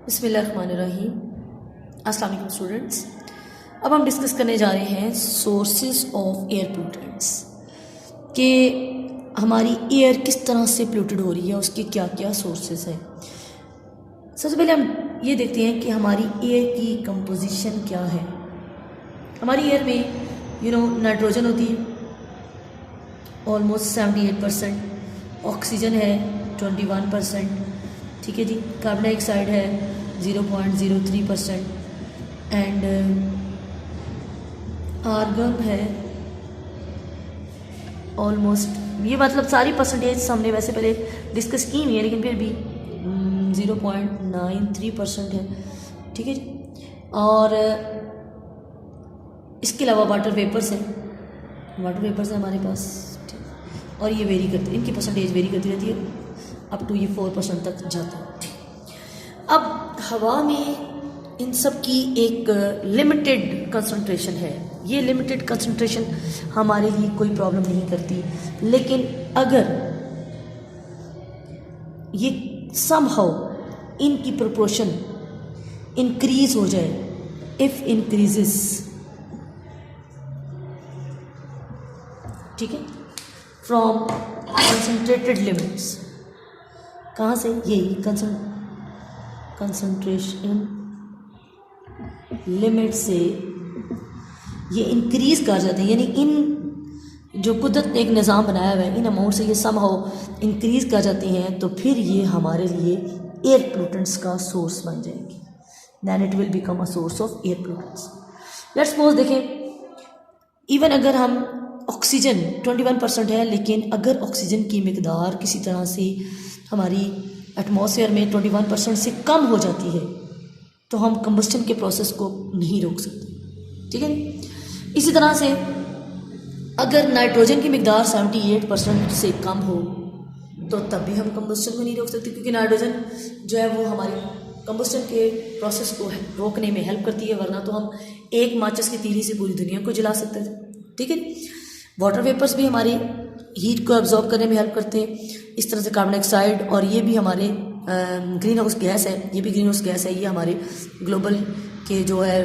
बिस्मिल्लाहिर्रहमानिर्रहीम। अस्सलाम वालेकुम स्टूडेंट्स। अब हम डिस्कस करने जा रहे हैं सोर्सेज ऑफ एयर पोल्यूटेंट्स कि हमारी एयर किस तरह से पोल्यूटेड हो रही है, उसके क्या क्या सोर्सेज हैं। सबसे पहले हम ये देखते हैं कि हमारी एयर की कंपोजिशन क्या है। हमारी एयर में नाइट्रोजन होती है ऑलमोस्ट 78%, ऑक्सीजन है 21%, ठीक है जी। कार्बन डाइऑक्साइड है 0.03% एंड आर्गन है ऑलमोस्ट, ये मतलब सारी परसेंटेज हमने वैसे पहले डिस्कस की नहीं है, लेकिन फिर भी 0.93% है, ठीक है जी। और इसके अलावा वाटर वेपर्स हैं, हमारे पास, ठीक। और ये वेरी करते हैं, इनकी परसेंटेज वेरी करती रहती है अप टू ये 4% तक जाता है। अब हवा में इन सब की एक लिमिटेड कंसंट्रेशन है। ये लिमिटेड कंसंट्रेशन हमारे लिए कोई प्रॉब्लम नहीं करती, लेकिन अगर ये समहाउ इनकी प्रोपोर्शन इंक्रीज हो जाए, इफ इंक्रीजेस, ठीक है, फ्रॉम कंसंट्रेटेड लिमिट्स, कहाँ से, यही कंसंट्रेशन लिमिट से ये इंक्रीज कर जाते हैं, यानी इन जो कुदरत ने एक निज़ाम बनाया हुआ है, इन अमाउंट से ये समहाउ इंक्रीज कर जाती हैं, तो फिर ये हमारे लिए एयर पोल्यूटेंट्स का सोर्स बन जाएंगी। Then it will become a source of air pollutants. Let's suppose देखें, इवन अगर हम ऑक्सीजन 21% है, लेकिन अगर ऑक्सीजन की मिकदार किसी तरह से हमारी एटमॉस्फेयर में 21% से कम हो जाती है, तो हम कंबस्टन के प्रोसेस को नहीं रोक सकते, ठीक है। इसी तरह से अगर नाइट्रोजन की मिकदार 78% से कम हो, तो तब भी हम कंबस्टन को नहीं रोक सकते, क्योंकि नाइट्रोजन जो है वो हमारी कंबस्टन के प्रोसेस को रोकने में हेल्प करती है, वरना तो हम एक माचिस की तीली से पूरी दुनिया को जला सकते थे, ठीक है। वाटर वेपर्स भी हमारी हीट को एब्जॉर्ब करने में हेल्प करते हैं, इस तरह से कार्बन डाइऑक्साइड, और ये भी हमारे ग्रीन हाउस गैस है, ये भी ग्रीन हाउस गैस है, ये हमारे ग्लोबल के जो है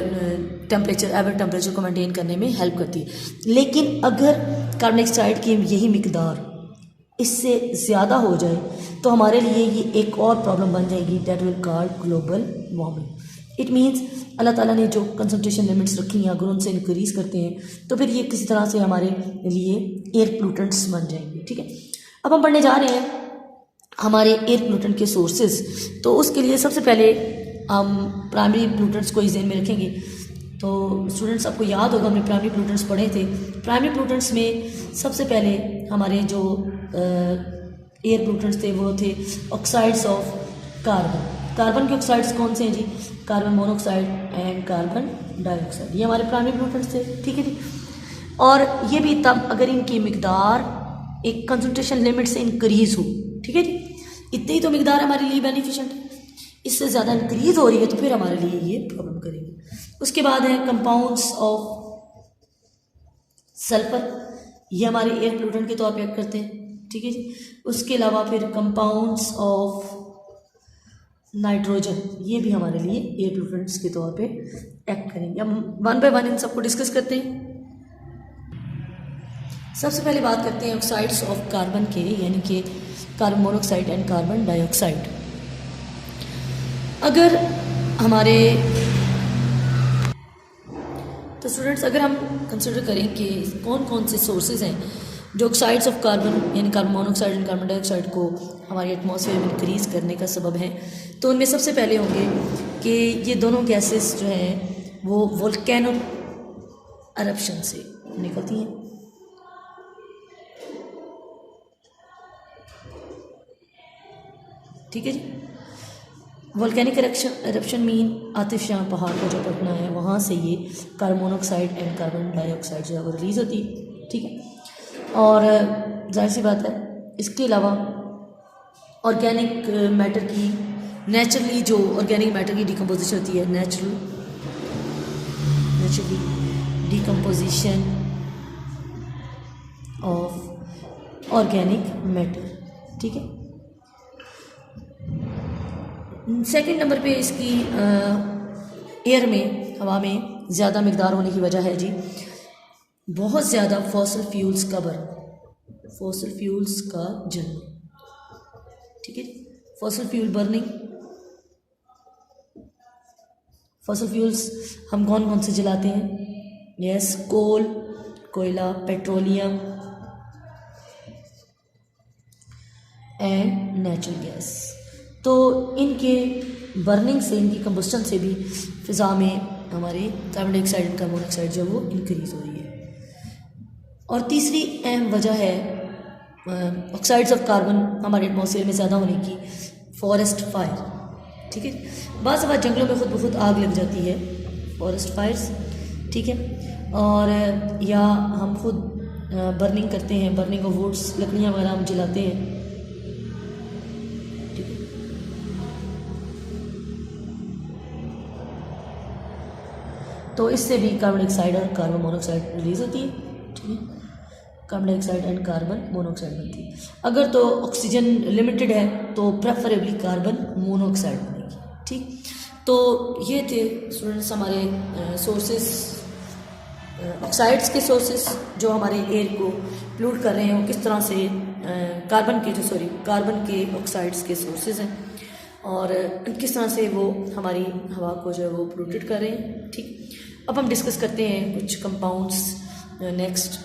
टेम्परेचर, एवरेज टेम्परेचर को मेंटेन करने में हेल्प करती है। लेकिन अगर कार्बन डाइऑक्साइड की यही मिकदार इससे ज़्यादा हो जाए, तो हमारे लिए ये एक और प्रॉब्लम बन जाएगी, that will call global warming. It means Allah ताला ने जो कंसंट्रेशन लिमिट्स रखी हैं, अगर उनसे इंक्रीज करते हैं, तो फिर ये किसी तरह से हमारे लिए एयर पोल्यूटेंट्स बन जाएंगे, ठीक है। अब हम पढ़ने जा रहे हैं हमारे एयर पोल्यूटेंट के सोर्सेज। तो उसके लिए सबसे पहले हम प्राइमरी पोल्यूटेंट्स को इस ध्यान में रखेंगे। तो स्टूडेंट्स, आपको याद होगा हमने प्राइमरी पोल्यूटेंट्स पढ़े थे। प्राइमरी पोल्यूटेंट्स में सबसे पहले हमारे जो एयर पोल्यूटेंट्स थे वो थे ऑक्साइड्स ऑफ कार्बन। कार्बन के ऑक्साइड्स कौन से हैं जी? Carbon monoxide and carbon dioxide, ये हमारे प्राइमरी पोल्यूटेंट्स थे, ठीक है जी। और ये भी तब अगर इनकी मिकदार एक कंसंट्रेशन लिमिट से इंक्रीज हो, ठीक है जी। इतनी ही तो मिकदार हमारे लिए बेनिफिशिएंट है, इससे ज़्यादा इंक्रीज हो रही है तो फिर हमारे लिए ये प्रॉब्लम करेगी। उसके बाद है कंपाउंड्स ऑफ सल्फर, ये हमारे एयर पोल्यूटेंट के तौर पे एक्ट करते हैं, ठीक है जी। उसके अलावा फिर कंपाउंड्स ऑफ नाइट्रोजन, ये भी हमारे लिए एयर पोल्यूटेंट्स के तौर पे एक्ट करेंगे। हम वन बाय वन इन सबको डिस्कस करते हैं। सबसे पहले बात करते हैं ऑक्साइड्स ऑफ कार्बन के, यानी कि carbon monoxide and carbon dioxide. अगर हमारे तो स्टूडेंट्स, अगर हम कंसिडर करें कि कौन कौन से सोर्सेज हैं जो ऑक्साइड्स ऑफ कार्बन यानी carbon monoxide and carbon dioxide को हमारी एटमॉस्फेयर में इंक्रीज करने का सबब है, तो उनमें सबसे पहले होंगे कि ये दोनों गैसेस जो हैं वो वोल्केनो एरप्शन से निकलती हैं, ठीक है जी। वोल्केनिक एरप्शन मीन आतिशदान पहाड़ का जो पटना है, वहाँ से ये carbon monoxide and carbon dioxide जो है वो रिलीज होती है, ठीक है। और जाहिर सी बात है, इसके अलावा ऑर्गेनिक मैटर की नेचुरली जो ऑर्गेनिक मैटर की डिकम्पोजिशन होती है, naturally decomposition of organic matter, ठीक है। सेकंड नंबर पे इसकी एयर में, हवा में ज़्यादा मकदार होने की वजह है जी बहुत ज़्यादा फॉसिल फ्यूल्स का जन्म, ठीक है। Fossil fuel burning, fossil fuels हम कौन कौन से जलाते हैं? यस, कोल, कोयला, पेट्रोलियम एंड नेचुरल गैस। तो इनके बर्निंग से, इनकी कंबस्टन से भी फ़िज़ा में हमारे carbon dioxide and carbon monoxide जो वो इंक्रीज़ हो रही है। और तीसरी अहम वजह है ऑक्साइड्स ऑफ कार्बन हमारे एटमॉस्फेयर में ज़्यादा होने की, फॉरेस्ट फायर, ठीक है। बाज़ दफ़ा जंगलों में खुद ब खुद आग लग जाती है, फॉरेस्ट फायर्स, ठीक है। और या हम खुद बर्निंग करते हैं, बर्निंग ऑफ वुड्स, लकड़ियाँ वगैरह हम जलाते हैं, ठीक है। तो इससे भी कार्बन डाइऑक्साइड और कार्बन मोनोऑक्साइड रिलीज़ होती है, ठीक है। Carbon dioxide and carbon monoxide बनती है। अगर तो ऑक्सीजन लिमिटेड है तो प्रेफरेबली कार्बन मोनोऑक्साइड बनेगी, ठीक। तो ये थे स्टूडेंट्स हमारे सोर्सेस, ऑक्साइड्स के सोर्सेस जो हमारे एयर को पोल्यूट कर रहे हैं, वो किस तरह से कार्बन के ऑक्साइड्स के सोर्सेज हैं और किस तरह से वो हमारी हवा को जो है वो पोल्यूटेड कर रहे हैं, ठीक। अब हम डिस्कस करते हैं कुछ कंपाउंड्स नेक्स्ट।